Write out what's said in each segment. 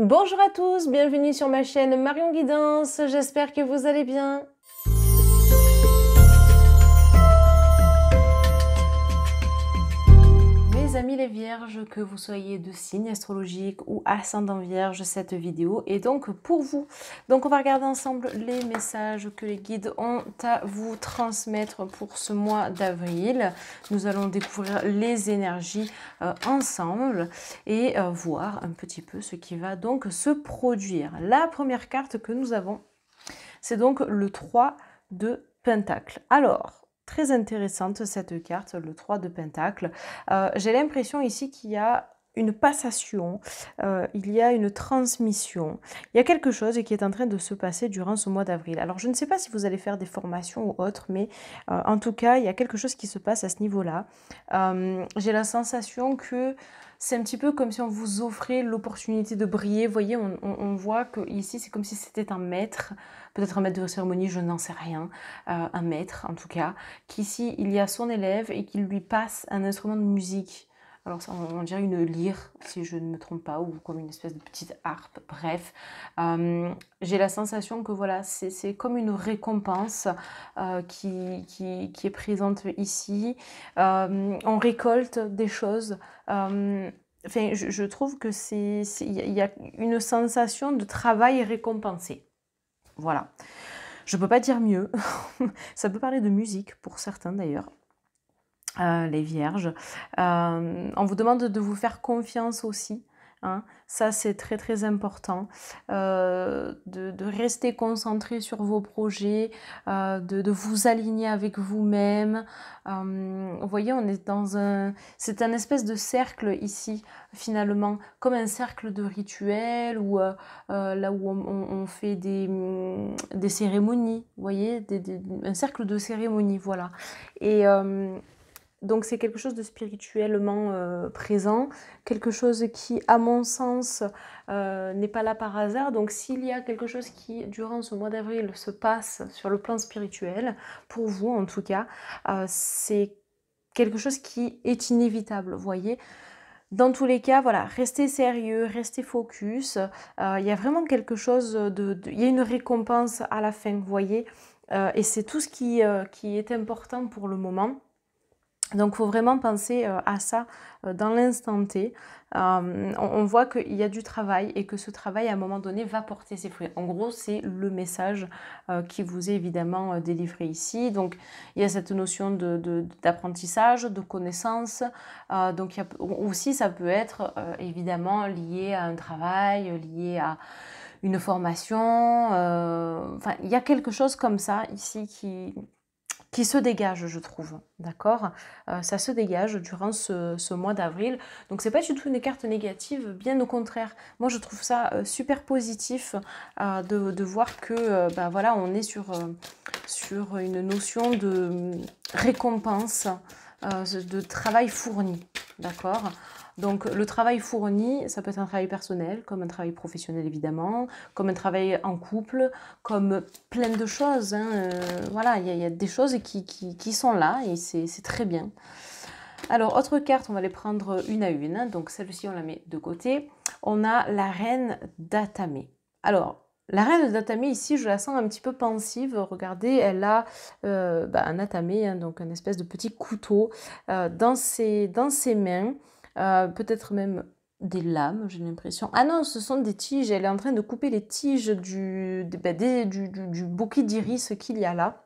Bonjour à tous, bienvenue sur ma chaîne Marion Guidance, j'espère que vous allez bien. Mes amis les vierges, que vous soyez de signe astrologique ou ascendant vierge, cette vidéo est donc pour vous. Donc on va regarder ensemble les messages que les guides ont à vous transmettre pour ce mois d'avril. Nous allons découvrir les énergies ensemble et voir un petit peu ce qui va donc se produire. La première carte que nous avons, c'est donc le 3 de Pentacle. Alors, très intéressante cette carte, le 3 de Pentacle. J'ai l'impression ici qu'il y a une passation, il y a une transmission, il y a quelque chose qui est en train de se passer durant ce mois d'avril. Alors je ne sais pas si vous allez faire des formations ou autres, mais en tout cas il y a quelque chose qui se passe à ce niveau-là. J'ai la sensation que c'est un petit peu comme si on vous offrait l'opportunité de briller. Vous voyez, on voit que ici c'est comme si c'était un maître, peut-être un maître de cérémonie, je n'en sais rien, un maître en tout cas, qu'ici il y a son élève et qu'il lui passe un instrument de musique. Alors on dirait une lyre, si je ne me trompe pas, ou comme une espèce de petite harpe, bref. J'ai la sensation que voilà, c'est comme une récompense qui est présente ici. On récolte des choses. Enfin, je trouve que il y a une sensation de travail récompensé. Voilà. Je ne peux pas dire mieux. Ça peut parler de musique pour certains d'ailleurs. Les vierges. On vous demande de vous faire confiance aussi. Hein. Ça, c'est très très important. De rester concentré sur vos projets, de vous aligner avec vous-même. Vous voyez, on est dans un... C'est un espèce de cercle ici, finalement, comme un cercle de rituel, ou là où on fait des cérémonies, vous voyez, un cercle de cérémonies, voilà. Et... donc c'est quelque chose de spirituellement présent, quelque chose qui, à mon sens, n'est pas là par hasard. Donc s'il y a quelque chose qui, durant ce mois d'avril, se passe sur le plan spirituel, pour vous en tout cas, c'est quelque chose qui est inévitable, vous voyez. Dans tous les cas, voilà, restez sérieux, restez focus. Il y a vraiment quelque chose il y a une récompense à la fin, vous voyez. Et c'est tout ce qui est important pour le moment. Donc, il faut vraiment penser à ça dans l'instant T. On voit qu'il y a du travail et que ce travail, à un moment donné, va porter ses fruits. En gros, c'est le message qui vous est évidemment délivré ici. Donc, il y a cette notion d'apprentissage, de connaissance. Donc, aussi, ça peut être évidemment lié à un travail, lié à une formation. Enfin, il y a quelque chose comme ça ici qui se dégage, je trouve, d'accord. Ça se dégage durant ce mois d'avril. Donc, c'est pas du tout une carte négative, bien au contraire. Moi, je trouve ça super positif de voir que, ben voilà, on est sur une notion de récompense, de travail fourni, d'accord. Donc, le travail fourni, ça peut être un travail personnel, comme un travail professionnel évidemment, comme un travail en couple, comme plein de choses. Hein. Voilà, il y a des choses qui sont là et c'est très bien. Alors, autre carte, on va les prendre une à une. Hein. Donc, celle-ci, on la met de côté. On a la reine d'Atamé. Alors, la reine d'Atamé, ici, je la sens un petit peu pensive. Regardez, elle a un atamé, hein, donc un espèce de petit couteau dans ses mains. Peut-être même des lames, j'ai l'impression. Ah non, ce sont des tiges. Elle est en train de couper les tiges du bouquet d'iris qu'il y a là.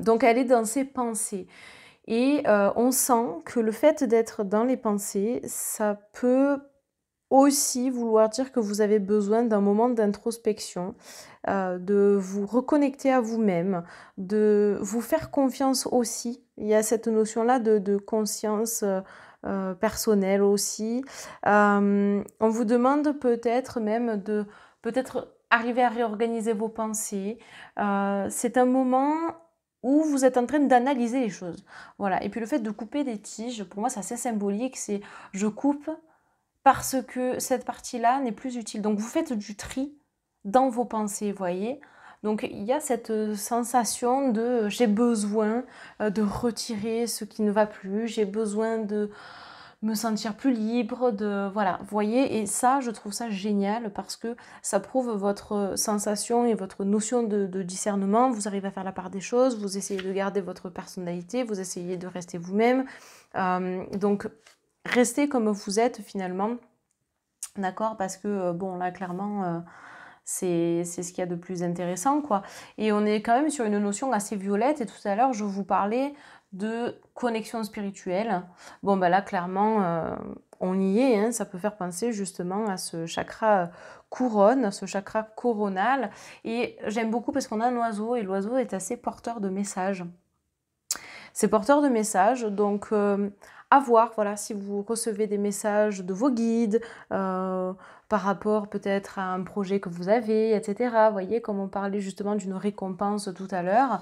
Donc, elle est dans ses pensées. Et on sent que le fait d'être dans les pensées, ça peut aussi vouloir dire que vous avez besoin d'un moment d'introspection, de vous reconnecter à vous-même, de vous faire confiance aussi. Il y a cette notion-là de conscience personnelle aussi. On vous demande peut-être même de arriver à réorganiser vos pensées. C'est un moment où vous êtes en train d'analyser les choses. Voilà. Et puis le fait de couper des tiges, pour moi, c'est assez symbolique. C'est je coupe parce que cette partie-là n'est plus utile. Donc, vous faites du tri dans vos pensées, vous voyez. Donc, il y a cette sensation de j'ai besoin de retirer ce qui ne va plus, j'ai besoin de me sentir plus libre, de voilà, vous voyez? Et ça, je trouve ça génial parce que ça prouve votre sensation et votre notion de discernement. Vous arrivez à faire la part des choses, vous essayez de garder votre personnalité, vous essayez de rester vous-même. Donc restez comme vous êtes finalement, d'accord? Parce que, bon là clairement, c'est ce qu'il y a de plus intéressant, quoi. Et on est quand même sur une notion assez violette. Et tout à l'heure, je vous parlais de connexion spirituelle. Bon, ben là, clairement, on y est. Hein, ça peut faire penser justement à ce chakra couronne, ce chakra coronal. Et j'aime beaucoup parce qu'on a un oiseau et l'oiseau est assez porteur de messages. C'est porteur de messages, donc à voir, voilà, si vous recevez des messages de vos guides, par rapport peut-être à un projet que vous avez, etc. Vous voyez, comme on parlait justement d'une récompense tout à l'heure,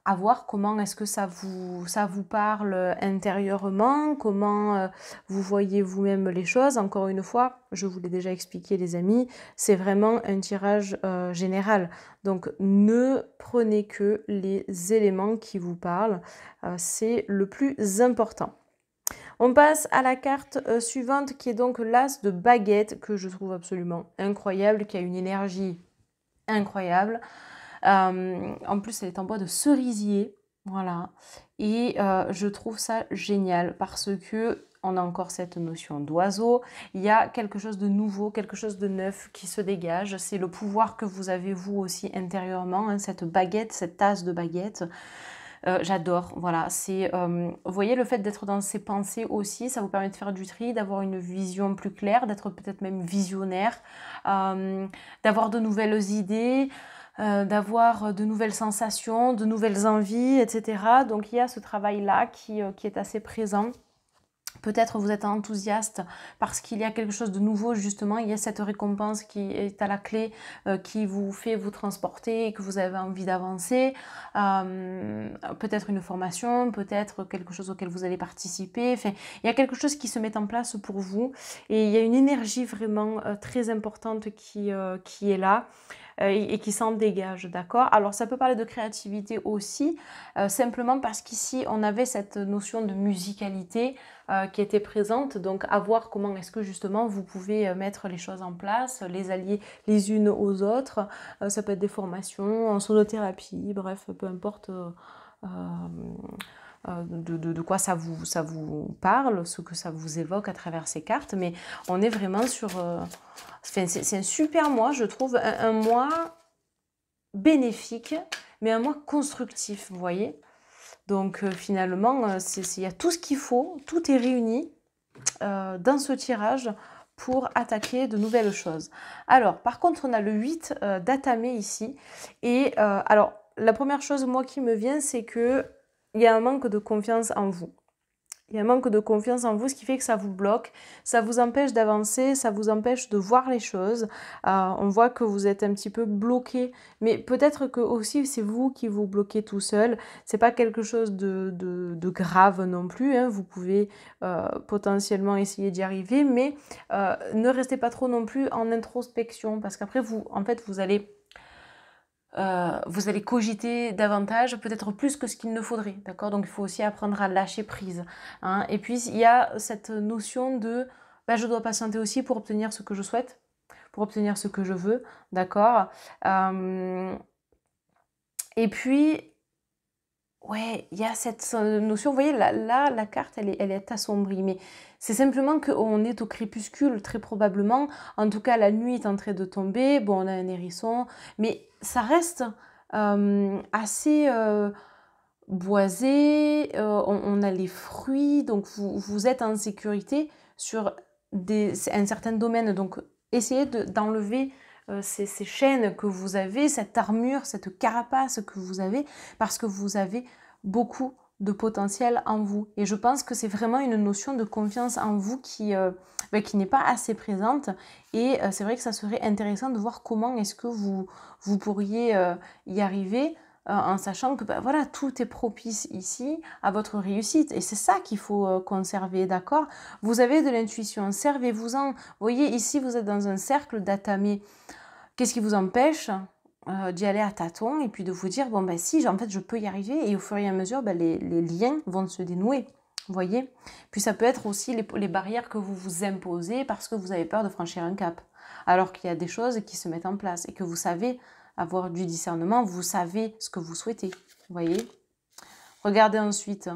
à voir comment est-ce que ça vous parle intérieurement, comment vous voyez vous-même les choses. Encore une fois, je vous l'ai déjà expliqué les amis, c'est vraiment un tirage général. Donc ne prenez que les éléments qui vous parlent, c'est le plus important. On passe à la carte suivante qui est donc l'as de baguette que je trouve absolument incroyable, qui a une énergie incroyable. En plus, elle est en bois de cerisier, voilà. Et je trouve ça génial parce que on a encore cette notion d'oiseau. Il y a quelque chose de nouveau, quelque chose de neuf qui se dégage. C'est le pouvoir que vous avez vous aussi intérieurement, hein, cette baguette, cette tasse de baguette. J'adore, voilà. C'est, vous voyez, le fait d'être dans ses pensées aussi, ça vous permet de faire du tri, d'avoir une vision plus claire, d'être peut-être même visionnaire, d'avoir de nouvelles idées. D'avoir de nouvelles sensations, de nouvelles envies, etc. Donc il y a ce travail-là qui est assez présent. Peut-être vous êtes enthousiaste parce qu'il y a quelque chose de nouveau, justement, il y a cette récompense qui est à la clé, qui vous fait vous transporter et que vous avez envie d'avancer. Peut-être une formation, peut-être quelque chose auquel vous allez participer. Enfin, il y a quelque chose qui se met en place pour vous et il y a une énergie vraiment très importante qui est là. Et qui s'en dégage, d'accord? Alors ça peut parler de créativité aussi, simplement parce qu'ici on avait cette notion de musicalité qui était présente, donc à voir comment est-ce que justement vous pouvez mettre les choses en place, les allier les unes aux autres. Ça peut être des formations en sonothérapie, bref, peu importe de quoi ça vous parle, ce que ça vous évoque à travers ces cartes, mais on est vraiment sur... c'est un super mois, je trouve, un mois bénéfique, mais un mois constructif, vous voyez. Donc finalement, il y a tout ce qu'il faut, tout est réuni dans ce tirage pour attaquer de nouvelles choses. Alors, par contre, on a le 8 d'Atame ici. Et alors, la première chose, moi, qui me vient, c'est que il y a un manque de confiance en vous. Il y a un manque de confiance en vous, ce qui fait que ça vous bloque, ça vous empêche d'avancer, ça vous empêche de voir les choses. On voit que vous êtes un petit peu bloqué, mais peut-être que aussi c'est vous qui vous bloquez tout seul. C'est pas quelque chose de grave non plus, hein. Vous pouvez potentiellement essayer d'y arriver, mais ne restez pas trop non plus en introspection, parce qu'après vous allez cogiter davantage, peut-être plus que ce qu'il ne faudrait, d'accord? Donc il faut aussi apprendre à lâcher prise, hein. Et puis il y a cette notion de je dois patienter aussi pour obtenir ce que je souhaite, pour obtenir ce que je veux, d'accord? Et puis ouais, il y a cette notion, vous voyez, là, la carte, elle est assombrie, mais c'est simplement qu'on est au crépuscule, très probablement. En tout cas, la nuit est en train de tomber. Bon, on a un hérisson, mais ça reste assez boisé. On a les fruits, donc vous êtes en sécurité sur un certain domaine. Donc, essayez d'enlever ces chaînes que vous avez, cette armure, cette carapace que vous avez, parce que vous avez beaucoup de potentiel en vous. Et je pense que c'est vraiment une notion de confiance en vous qui n'est pas assez présente. Et c'est vrai que ça serait intéressant de voir comment est-ce que vous pourriez y arriver en sachant que voilà, tout est propice ici à votre réussite. Et c'est ça qu'il faut conserver, d'accord? Vous avez de l'intuition, servez-vous-en. Vous voyez, ici, vous êtes dans un cercle d'Atame. Qu'est-ce qui vous empêche d'y aller à tâtons et puis de vous dire, bon, si, en fait, je peux y arriver. Et au fur et à mesure, les liens vont se dénouer. Vous voyez? Puis ça peut être aussi les barrières que vous vous imposez parce que vous avez peur de franchir un cap. Alors qu'il y a des choses qui se mettent en place et que vous savez avoir du discernement, vous savez ce que vous souhaitez. Vous voyez? Regardez ensuite,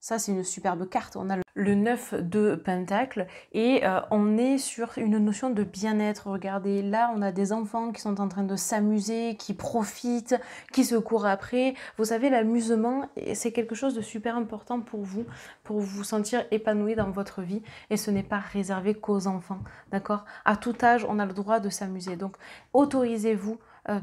ça c'est une superbe carte, on a le 9 de Pentacle et on est sur une notion de bien-être. Regardez, là on a des enfants qui sont en train de s'amuser, qui profitent, qui se courent après. Vous savez, l'amusement, c'est quelque chose de super important pour vous sentir épanoui dans votre vie et ce n'est pas réservé qu'aux enfants, d'accord? À tout âge, on a le droit de s'amuser. Donc, autorisez-vous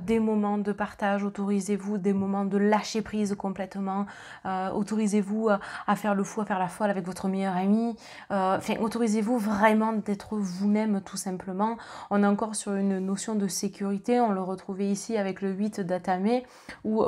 des moments de partage, autorisez-vous des moments de lâcher prise complètement, autorisez-vous à faire le fou, à faire la folle avec votre meilleur ami, enfin autorisez-vous vraiment d'être vous-même tout simplement. On est encore sur une notion de sécurité, on le retrouvait ici avec le 8 d'Atame, où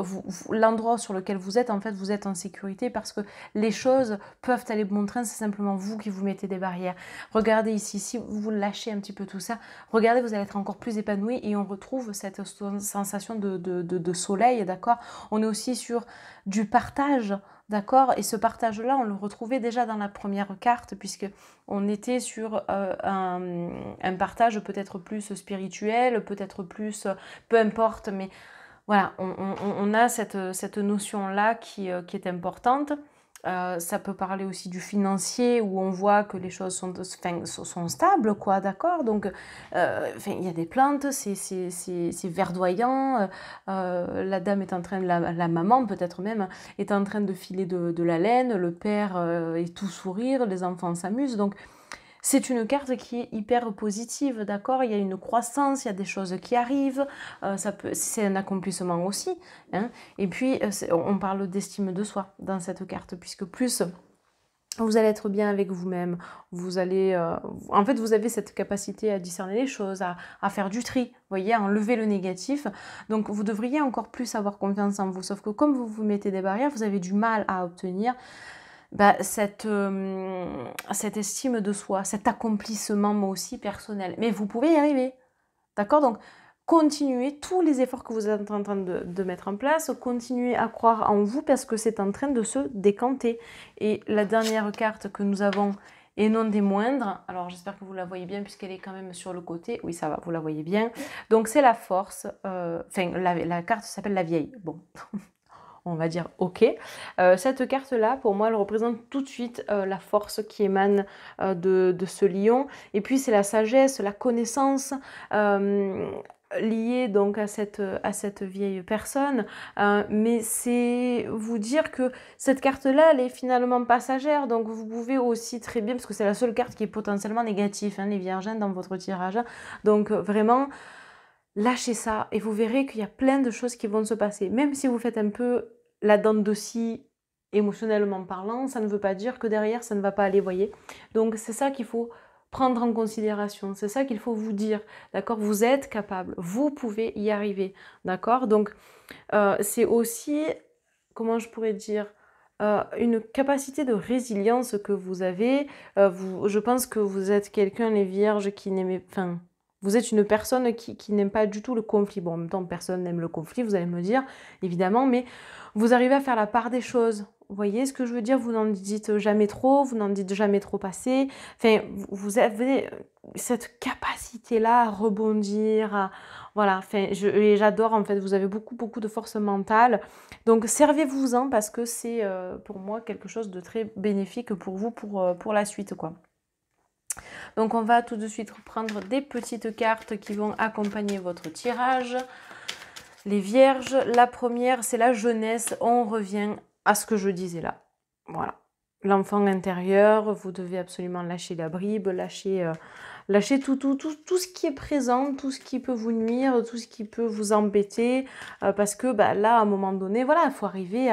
l'endroit sur lequel vous êtes, en fait vous êtes en sécurité parce que les choses peuvent aller bon train, c'est simplement vous qui vous mettez des barrières. Regardez ici, si vous lâchez un petit peu tout ça, regardez, vous allez être encore plus épanoui et on retrouve cette sensation de soleil, d'accord? On est aussi sur du partage, d'accord? Et ce partage-là, on le retrouvait déjà dans la première carte, puisque on était sur un partage peut-être plus spirituel, peut-être plus, peu importe, mais voilà, on a cette notion-là qui est importante. Ça peut parler aussi du financier où on voit que les choses sont stables, quoi, d'accord? Donc, il y a des plantes, c'est verdoyant. La dame est en train, la maman peut-être même, est en train de filer de la laine. Le père est tout sourire, les enfants s'amusent. Donc, c'est une carte qui est hyper positive, d'accord? Il y a une croissance, il y a des choses qui arrivent, c'est un accomplissement aussi, hein? Et puis, on parle d'estime de soi dans cette carte, puisque plus vous allez être bien avec vous-même, vous allez... en fait, vous avez cette capacité à discerner les choses, à faire du tri, vous voyez, à enlever le négatif. Donc, vous devriez encore plus avoir confiance en vous, sauf que comme vous vous mettez des barrières, vous avez du mal à obtenir cette estime de soi, cet accomplissement moi aussi personnel. Mais vous pouvez y arriver, d'accord? Donc, continuez tous les efforts que vous êtes en train de mettre en place, continuez à croire en vous parce que c'est en train de se décanter. Et la dernière carte que nous avons, et non des moindres, alors j'espère que vous la voyez bien puisqu'elle est quand même sur le côté, oui ça va, vous la voyez bien. Donc c'est la force, la carte s'appelle la vieille, bon... on va dire ok. Cette carte-là, pour moi, elle représente tout de suite la force qui émane de ce lion. Et puis, c'est la sagesse, la connaissance liée donc à cette vieille personne. Mais c'est vous dire que cette carte-là, elle est finalement passagère. Donc, vous pouvez aussi très bien, parce que c'est la seule carte qui est potentiellement négative, hein, les vierges dans votre tirage. Donc, vraiment... lâchez ça et vous verrez qu'il y a plein de choses qui vont se passer. Même si vous faites un peu la dent de scie émotionnellement parlant, ça ne veut pas dire que derrière ça ne va pas aller, voyez. Donc c'est ça qu'il faut prendre en considération, c'est ça qu'il faut vous dire, d'accord? Vous êtes capable, vous pouvez y arriver, d'accord? Donc c'est aussi, comment je pourrais dire, une capacité de résilience que vous avez. Je pense que vous êtes quelqu'un, les vierges, qui n'aimait... Enfin, vous êtes une personne qui n'aime pas du tout le conflit. Bon, en même temps, personne n'aime le conflit, vous allez me dire, évidemment, mais vous arrivez à faire la part des choses. Vous voyez ce que je veux dire? Vous n'en dites jamais trop, vous n'en dites jamais trop assez. Enfin, vous avez cette capacité-là à rebondir, voilà, enfin, j'adore, en fait, vous avez beaucoup, beaucoup de force mentale. Donc, servez-vous-en parce que c'est, pour moi, quelque chose de très bénéfique pour vous, pour la suite, quoi. Donc on va tout de suite reprendre des petites cartes qui vont accompagner votre tirage. Les vierges, la première c'est la jeunesse, on revient à ce que je disais là. Voilà, l'enfant intérieur, vous devez absolument lâcher la bribe, lâcher tout ce qui est présent, tout ce qui peut vous nuire, tout ce qui peut vous embêter. Parce que là, à un moment donné, voilà, il faut arriver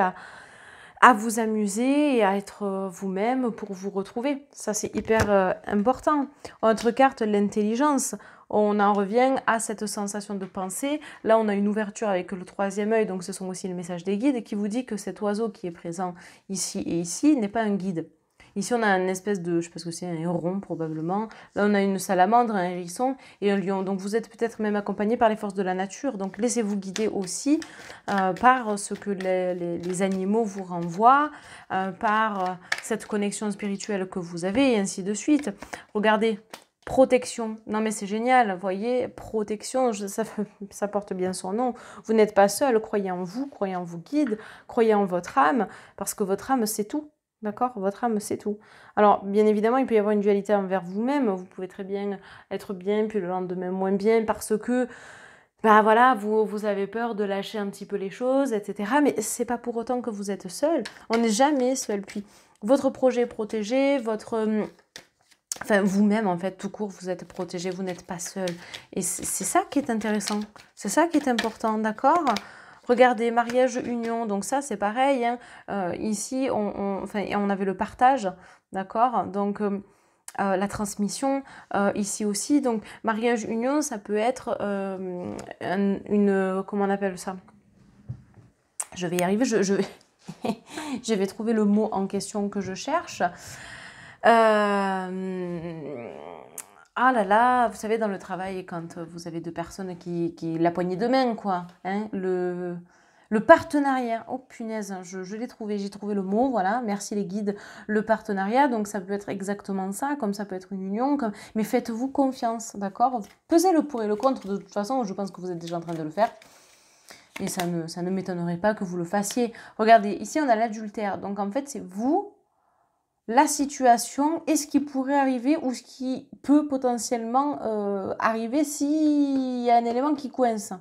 à vous amuser et à être vous-même pour vous retrouver. Ça, c'est hyper important. Autre carte, l'intelligence. On en revient à cette sensation de pensée. Là, on a une ouverture avec le troisième œil, donc ce sont aussi les messages des guides qui vous dit que cet oiseau qui est présent ici et ici n'est pas un guide. Ici, on a une espèce de, je sais pas ce que c'est, un héron probablement. Là, on a une salamandre, un hérisson et un lion. Donc, vous êtes peut-être même accompagné par les forces de la nature. Donc, laissez-vous guider aussi par ce que les animaux vous renvoient, par cette connexion spirituelle que vous avez et ainsi de suite. Regardez. Protection. Non, mais c'est génial, vous voyez, protection, ça porte bien son nom. Vous n'êtes pas seul, croyez en vous, croyez en vos guides, croyez en votre âme, parce que votre âme, c'est tout. D'accord? Votre âme, c'est tout. Alors, bien évidemment, il peut y avoir une dualité envers vous-même. Vous pouvez très bien être bien, puis le lendemain moins bien, parce que, ben voilà, vous avez peur de lâcher un petit peu les choses, etc. Mais c'est pas pour autant que vous êtes seul. On n'est jamais seul. Puis, votre projet est protégé, enfin, vous-même, en fait, tout court, vous êtes protégé, vous n'êtes pas seul. Et c'est ça qui est intéressant. C'est ça qui est important, d'accord? Regardez, mariage, union, donc ça, c'est pareil. Hein. Ici, on avait le partage, d'accord? Donc, la transmission, ici aussi. Donc, mariage, union, ça peut être comment on appelle ça? Je vais y arriver, je vais trouver le mot en question que je cherche. Ah là là, vous savez, dans le travail, quand vous avez deux personnes qui la poignée de main, quoi. Hein, le partenariat. Oh punaise, je l'ai trouvé, j'ai trouvé le mot, voilà. Merci les guides. Le partenariat, donc ça peut être exactement ça, comme ça peut être une union. Mais faites-vous confiance, d'accord? Pesez le pour et le contre. De toute façon, je pense que vous êtes déjà en train de le faire. Et ça ne m'étonnerait pas que vous le fassiez. Regardez, ici on a l'adultère. Donc en fait, c'est vous, la situation et ce qui pourrait arriver ou ce qui peut potentiellement arriver s'il y a un élément qui coince.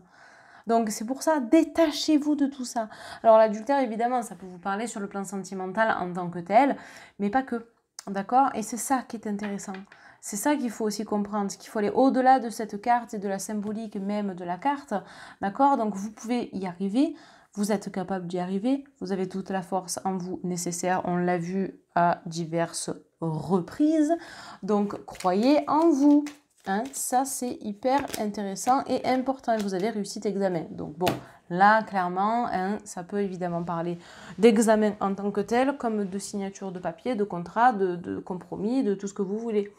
Donc c'est pour ça, détachez-vous de tout ça. Alors l'adultère, évidemment, ça peut vous parler sur le plan sentimental en tant que tel, mais pas que. D'accord? Et c'est ça qui est intéressant. C'est ça qu'il faut aussi comprendre, qu'il faut aller au-delà de cette carte et de la symbolique même de la carte. D'accord? Donc vous pouvez y arriver. Vous êtes capable d'y arriver, vous avez toute la force en vous nécessaire, on l'a vu à diverses reprises, donc croyez en vous, hein, ça c'est hyper intéressant et important, et vous avez réussi cet examen. Donc bon, là clairement, hein, ça peut évidemment parler d'examen en tant que tel, comme de signature de papier, de contrat, de compromis, de tout ce que vous voulez.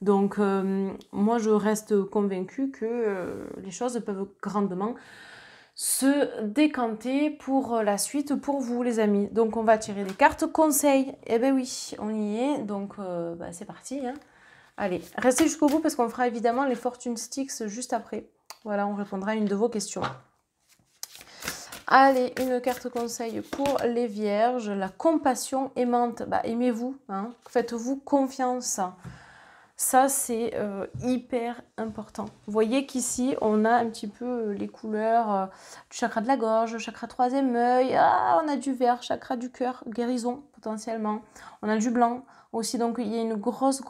Donc moi je reste convaincue que les choses peuvent grandement se décanter pour la suite pour vous les amis. Donc on va tirer des cartes conseils. Eh ben oui, on y est. Donc c'est parti. Hein. Allez, restez jusqu'au bout parce qu'on fera évidemment les fortune sticks juste après. Voilà, on répondra à une de vos questions. Allez, une carte conseil pour les vierges. La compassion aimante. Bah, aimez-vous. Hein. Faites-vous confiance. Ça, c'est hyper important. Vous voyez qu'ici, on a un petit peu les couleurs du chakra de la gorge, chakra troisième œil, on a du vert, chakra du cœur, guérison potentiellement. On a du blanc aussi, donc il y a une grosse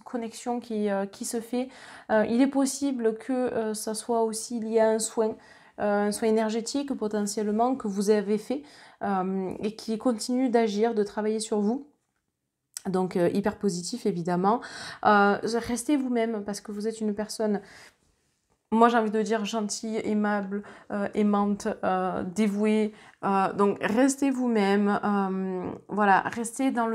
connexion qui se fait. Il est possible que ça soit aussi lié à un soin énergétique potentiellement que vous avez fait et qui continue d'agir, de travailler sur vous. Donc hyper positif évidemment. Restez vous-même parce que vous êtes une personne, moi j'ai envie de dire gentille, aimable, aimante, dévouée. Donc restez vous-même. Voilà, restez dans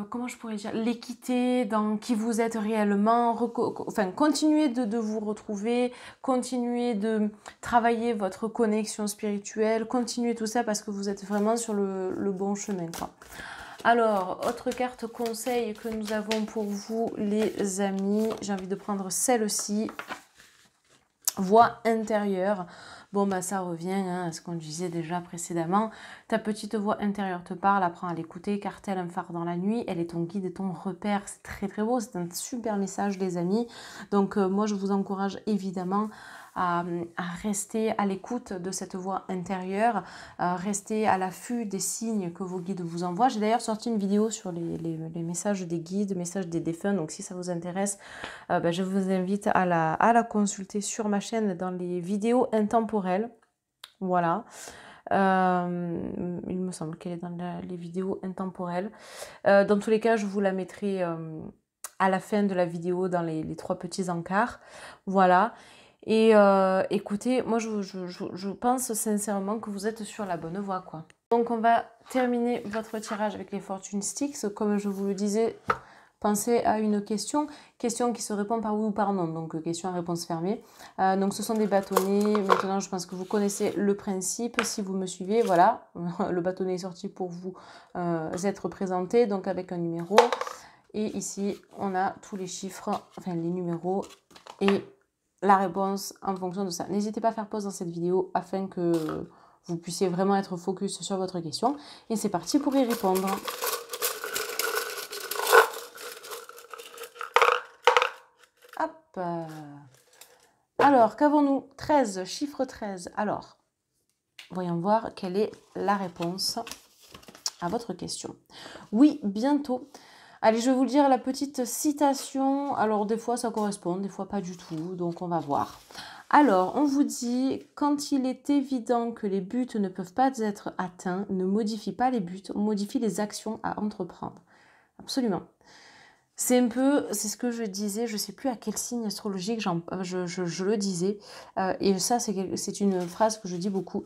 comment je pourrais dire, l'équité dans qui vous êtes réellement, enfin continuez de vous retrouver, continuez de travailler votre connexion spirituelle, continuez tout ça parce que vous êtes vraiment sur le bon chemin, quoi. Alors, autre carte conseil que nous avons pour vous les amis, j'ai envie de prendre celle-ci, voix intérieure. Bon, bah ça revient hein, à ce qu'on disait déjà précédemment. Ta petite voix intérieure te parle, apprends à l'écouter, car tel un phare dans la nuit, elle est ton guide et ton repère. C'est très beau, c'est un super message les amis. Donc moi je vous encourage évidemment à rester à l'écoute de cette voix intérieure, rester à l'affût des signes que vos guides vous envoient. J'ai d'ailleurs sorti une vidéo sur les messages des guides, messages des défunts, donc si ça vous intéresse, je vous invite à la consulter sur ma chaîne dans les vidéos intemporelles. Voilà. Il me semble qu'elle est dans les vidéos intemporelles. Dans tous les cas, je vous la mettrai à la fin de la vidéo dans les 3 petits encarts. Voilà. Et écoutez, moi je pense sincèrement que vous êtes sur la bonne voie, quoi. Donc, on va terminer votre tirage avec les Fortune Sticks. Comme je vous le disais, pensez à une question qui se répond par oui ou par non, donc question à réponse fermée. Donc ce sont des bâtonnets. Maintenant, je pense que vous connaissez le principe. Si vous me suivez, voilà, le bâtonnet est sorti pour vous être présenté, donc avec un numéro. Et ici, on a tous les chiffres, enfin les numéros et la réponse en fonction de ça. N'hésitez pas à faire pause dans cette vidéo afin que vous puissiez vraiment être focus sur votre question. Et c'est parti pour y répondre. Hop. Alors, qu'avons-nous? 13, chiffre 13. Alors, voyons voir quelle est la réponse à votre question. Oui, bientôt. Allez, je vais vous dire la petite citation. Alors, des fois, ça correspond, des fois pas du tout. Donc, on va voir. Alors, on vous dit, quand il est évident que les buts ne peuvent pas être atteints, ne modifie pas les buts, modifie les actions à entreprendre. Absolument. C'est un peu, c'est ce que je disais, je ne sais plus à quel signe astrologique je le disais. Et ça, c'est une phrase que je dis beaucoup.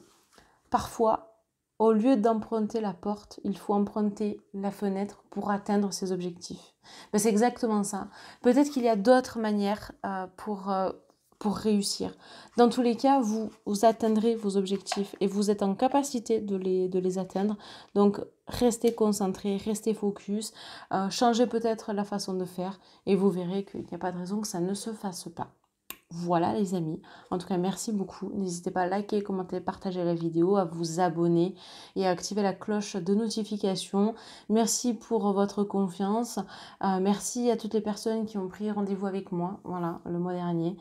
Parfois, au lieu d'emprunter la porte, il faut emprunter la fenêtre pour atteindre ses objectifs. Ben, c'est exactement ça. Peut-être qu'il y a d'autres manières pour réussir. Dans tous les cas, vous atteindrez vos objectifs et vous êtes en capacité de les atteindre. Donc, restez concentré, restez focus, changez peut-être la façon de faire et vous verrez qu'il n'y a pas de raison que ça ne se fasse pas. Voilà les amis, en tout cas merci beaucoup, n'hésitez pas à liker, commenter, partager la vidéo, à vous abonner et à activer la cloche de notification. Merci pour votre confiance, merci à toutes les personnes qui ont pris rendez-vous avec moi, voilà, le mois dernier,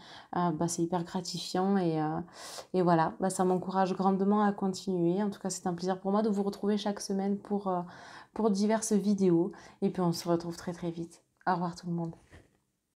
c'est hyper gratifiant et voilà, ça m'encourage grandement à continuer. En tout cas c'est un plaisir pour moi de vous retrouver chaque semaine pour diverses vidéos et puis on se retrouve très très vite. Au revoir tout le monde.